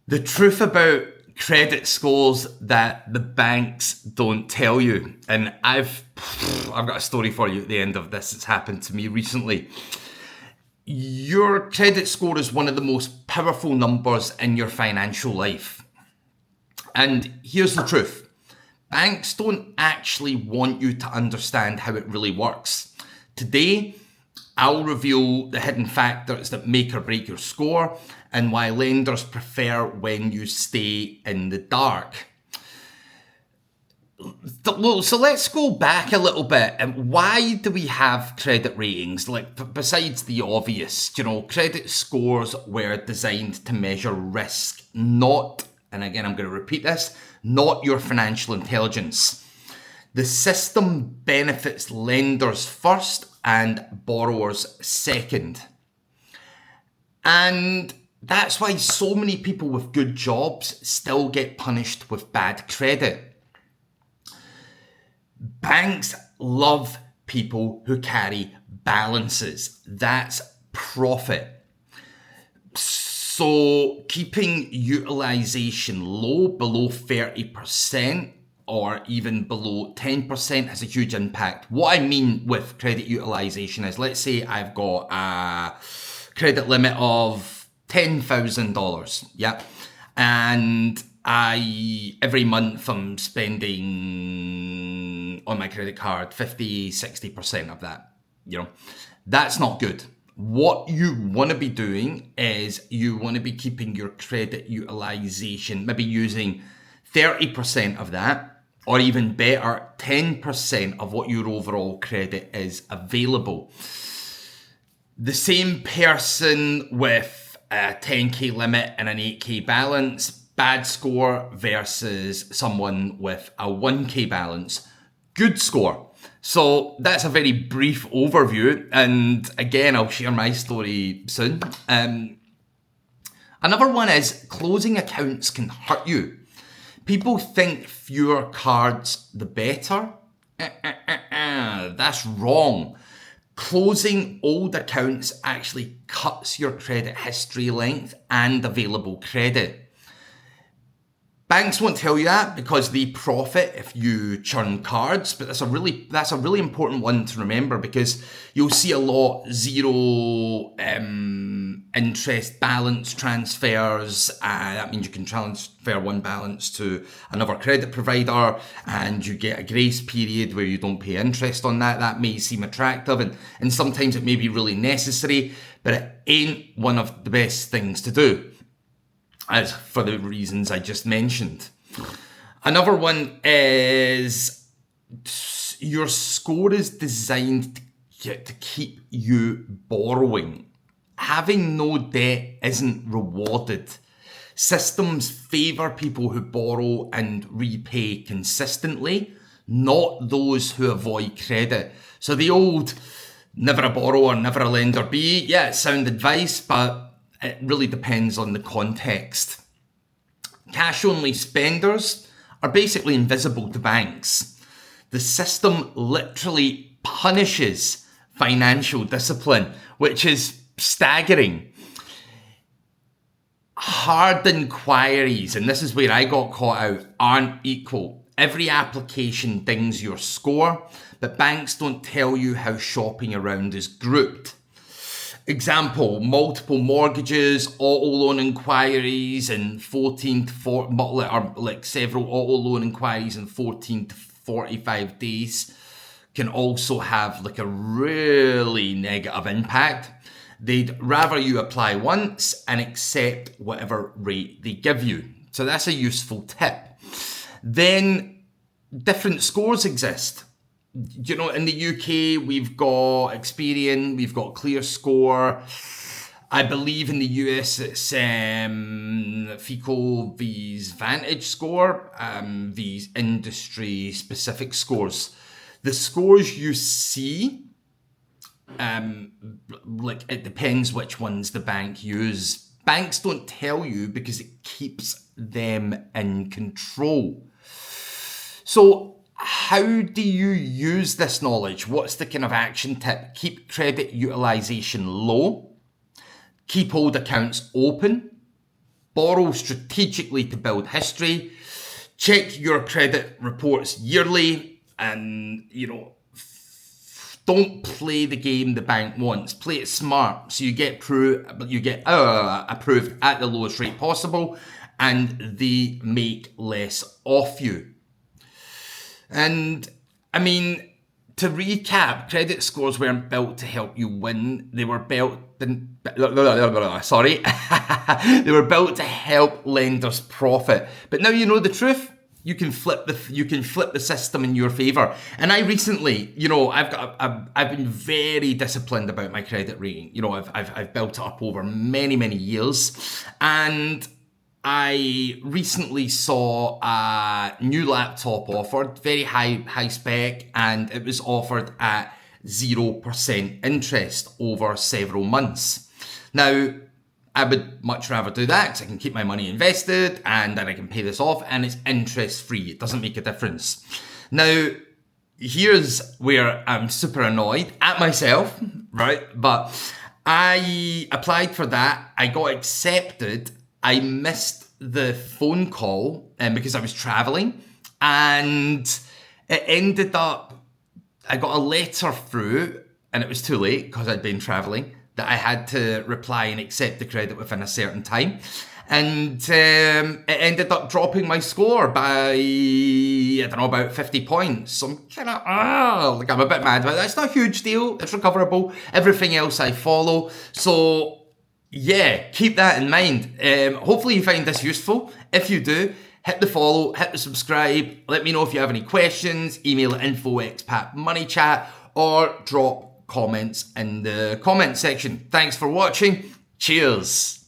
The truth about credit scores that the banks don't tell you. And I've got a story for you at the end of this. It's happened to me recently. Your credit score is one of the most powerful numbers in your financial life. And here's the truth. Banks don't actually want you to understand how it really works. Today, I'll reveal the hidden factors that make or break your score and why lenders prefer when you stay in the dark. So let's go back a little bit. And why do we have credit ratings? Like, besides the obvious, credit scores were designed to measure risk, not, and again, I'm going to repeat this, not your financial intelligence. The system benefits lenders first and borrowers second. And that's why so many people with good jobs still get punished with bad credit. Banks love people who carry balances. That's profit. So keeping utilization low, below 30%, or even below 10% has a huge impact. What I mean with credit utilization is, let's say I've got a credit limit of $10,000, yeah, and every month I'm spending on my credit card 50-60% of that. That's not good. What you want to be doing is you want to be keeping your credit utilization, maybe using 30% of that, or even better, 10% of what your overall credit is available. The same person with a 10K limit and an 8K balance, bad score, versus someone with a 1K balance, good score. So that's a very brief overview. And again, I'll share my story soon. Another one is closing accounts can hurt you. People think fewer cards, the better. That's wrong. Closing old accounts actually cuts your credit history length and available credit. Banks won't tell you that because they profit if you churn cards, but that's a really important one to remember, because you'll see a lot zero interest balance transfers. That means you can transfer one balance to another credit provider and you get a grace period where you don't pay interest on that. That may seem attractive and sometimes it may be really necessary, but it ain't one of the best things to do, as for the reasons I just mentioned. Another one is your score is designed to keep you borrowing. Having no debt isn't rewarded. Systems favor people who borrow and repay consistently, not those who avoid credit. So the old never a borrower, never a lender be, yeah, it's sound advice, but it really depends on the context. Cash-only spenders are basically invisible to banks. The system literally punishes financial discipline, which is staggering. Hard inquiries, and this is where I got caught out, aren't equal. Every application dings your score, but banks don't tell you how shopping around is grouped. Example, multiple mortgages, auto loan inquiries in 14 to 4, or like several auto loan inquiries in 14 to 45 days can also have like a really negative impact. They'd rather you apply once and accept whatever rate they give you. So that's a useful tip. Then different scores exist. In the UK, we've got Experian, we've got Clear Score. I believe in the US, it's FICO vs Vantage Score, these industry-specific scores. The scores you see, it depends which ones the bank use. Banks don't tell you because it keeps them in control. So, how do you use this knowledge? What's the kind of action tip? Keep credit utilization low. Keep old accounts open. Borrow strategically to build history. Check your credit reports yearly, and don't play the game the bank wants. Play it smart so you get approved at the lowest rate possible, and they make less off you. And I mean, to recap, credit scores weren't built to help you win. They were built they were built to help lenders profit. But now you know the truth. You can flip the system in your favor. And I recently, I've been very disciplined about my credit rating. I've built it up over many years, and I recently saw a new laptop offered, very high spec, and it was offered at 0% interest over several months. Now, I would much rather do that because I can keep my money invested and then I can pay this off, and it's interest free. It doesn't make a difference. Now, here's where I'm super annoyed at myself, right? But I applied for that. I got accepted. I missed the phone call because I was traveling, and it ended up, I got a letter through, and it was too late because I'd been traveling, that I had to reply and accept the credit within a certain time. And it ended up dropping my score by, about 50 points. So I'm kind of, I'm a bit mad about that. It's not a huge deal. It's recoverable. Everything else I follow. So yeah, keep that in mind. Hopefully you find this useful. If you do, hit the follow, hit the subscribe. Let me know if you have any questions. Email at info@expatmoneychat, or drop comments in the comment section. Thanks for watching. Cheers.